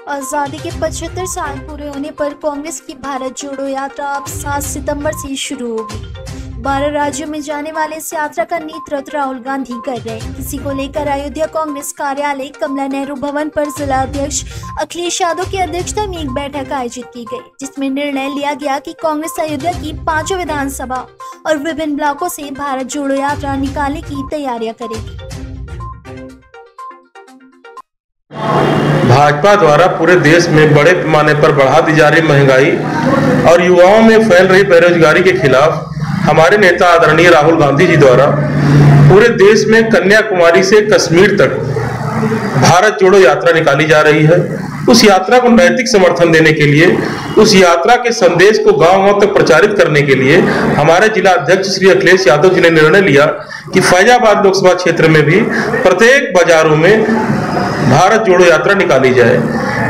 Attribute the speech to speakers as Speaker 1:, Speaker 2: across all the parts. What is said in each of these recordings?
Speaker 1: आजादी के 75 साल पूरे होने पर कांग्रेस की भारत जोड़ो यात्रा अब 7 सितंबर से शुरू होगी। 12 राज्यों में जाने वाले इस यात्रा का नेतृत्व राहुल गांधी कर रहे हैं। इसी को लेकर अयोध्या कांग्रेस कार्यालय कमला नेहरू भवन पर जिला अध्यक्ष अखिलेश यादव की अध्यक्षता में एक बैठक आयोजित की गई, जिसमें निर्णय लिया गया कि कांग्रेस अयोध्या की 5 विधानसभा और विभिन्न ब्लॉकों से भारत जोड़ो यात्रा निकालने की तैयारियां करेगी।
Speaker 2: भाजपा द्वारा पूरे देश में बड़े पैमाने पर बढ़ा दी जा रही महंगाई और युवाओं में फैल रही बेरोजगारी के खिलाफ हमारे नेता आदरणीय राहुल गांधी जी द्वारा पूरे देश में कन्याकुमारी से कश्मीर तक भारत जोड़ो यात्रा निकाली जा रही है। उस यात्रा को नैतिक समर्थन देने के लिए, उस यात्रा के संदेश को गांव-गांव तक प्रचारित करने के लिए हमारे जिला अध्यक्ष श्री अखिलेश यादव जी ने निर्णय लिया कि फैजाबाद लोकसभा क्षेत्र में भी प्रत्येक बाजारों में भारत जोड़ो यात्रा निकाली जाए।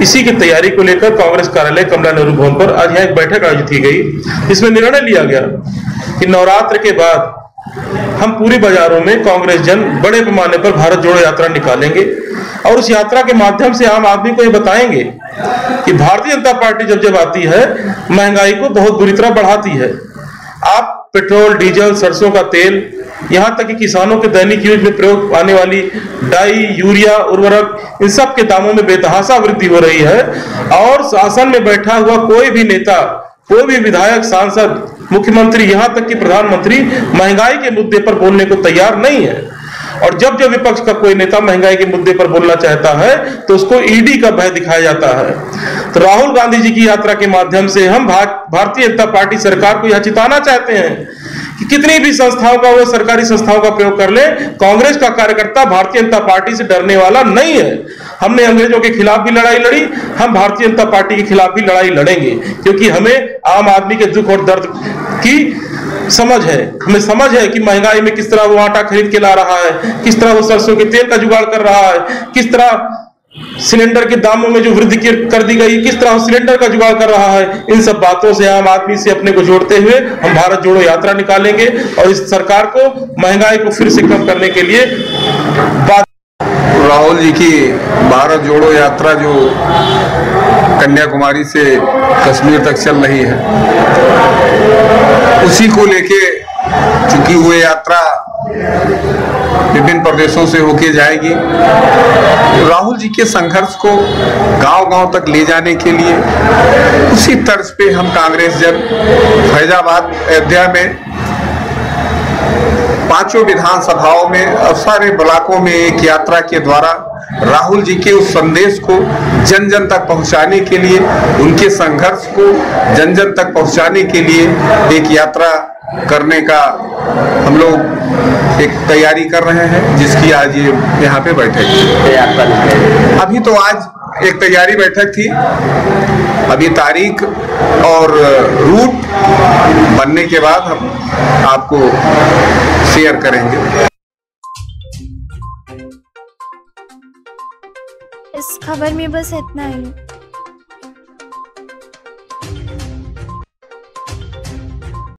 Speaker 2: इसी की तैयारी को लेकर कांग्रेस कार्यालय कमला नेहरू भवन पर आज यहाँ एक बैठक आयोजित की गई, जिसमें निर्णय लिया गया कि नवरात्र के बाद हम पूरी बाजारों में कांग्रेस जन बड़े पैमाने पर भारत जोड़ो यात्रा निकालेंगे और उस यात्रा के माध्यम से आम आदमी को ये बताएंगे कि भारतीय जनता पार्टी जब आती है महंगाई को बहुत बुरी तरह बढ़ाती है। आप पेट्रोल, डीजल, सरसों का तेल, यहाँ तक कि किसानों के दैनिक यूज में प्रयोग आने वाली डाई, यूरिया, उर्वरक, इन सब के दामों में बेतहाशा वृद्धि हो रही है और शासन में बैठा हुआ कोई भी नेता, कोई भी विधायक, सांसद, मुख्यमंत्री, यहाँ तक कि प्रधानमंत्री महंगाई के मुद्दे पर बोलने को तैयार नहीं है। और जब जब विपक्ष का कोई नेता महंगाई के मुद्दे पर बोलना चाहता है तो उसको ईडी का भय दिखाया जाता है। तो राहुल गांधी जी की यात्रा के माध्यम से हम भारतीय जनता पार्टी सरकार को यह चिताना चाहते हैं कि कितनी भी संस्थाओं का, वो सरकारी संस्थाओं का प्रयोग कर ले, कांग्रेस का कार्यकर्ता भारतीय जनता पार्टी से डरने वाला नहीं है। हमने अंग्रेजों के खिलाफ भी लड़ाई लड़ी, हम भारतीय जनता पार्टी के खिलाफ भी लड़ाई लड़ेंगे, क्योंकि हमें आम आदमी के दुख और दर्द की समझ है। हमें समझ है कि महंगाई में किस तरह वो आटा खरीद के ला रहा है, किस तरह वो सरसों के तेल का जुगाड़ कर रहा है, किस तरह सिलेंडर के दामों में जो वृद्धि कर दी गई, किस तरह सिलेंडर का जुगाड़ कर रहा है। इन सब बातों से आम आदमी से अपने को जोड़ते हुए हम भारत जोड़ो यात्रा निकालेंगे और इस सरकार को महंगाई को फिर से कम करने के लिए
Speaker 3: राहुल जी की भारत जोड़ो यात्रा जो कन्याकुमारी से कश्मीर तक चल रही है, उसी को लेके चूंकि वो यात्रा विभिन्न प्रदेशों से होके जाएगी, राहुल जी के संघर्ष को गांव-गांव तक ले जाने के लिए उसी तर्ज पे हम कांग्रेस जन फैजाबाद, अयोध्या में 5 विधानसभाओं में और सारे ब्लॉकों में एक यात्रा के द्वारा राहुल जी के उस संदेश को जन जन तक पहुंचाने के लिए, उनके संघर्ष को जन जन तक पहुंचाने के लिए एक यात्रा करने का हम लोग एक तैयारी कर रहे हैं, जिसकी आज ये यहाँ पे बैठक थी। अभी तो आज एक तैयारी बैठक थी, अभी तारीख और रूट बनने के बाद हम आपको शेयर करेंगे।
Speaker 1: इस खबर में बस इतना ही।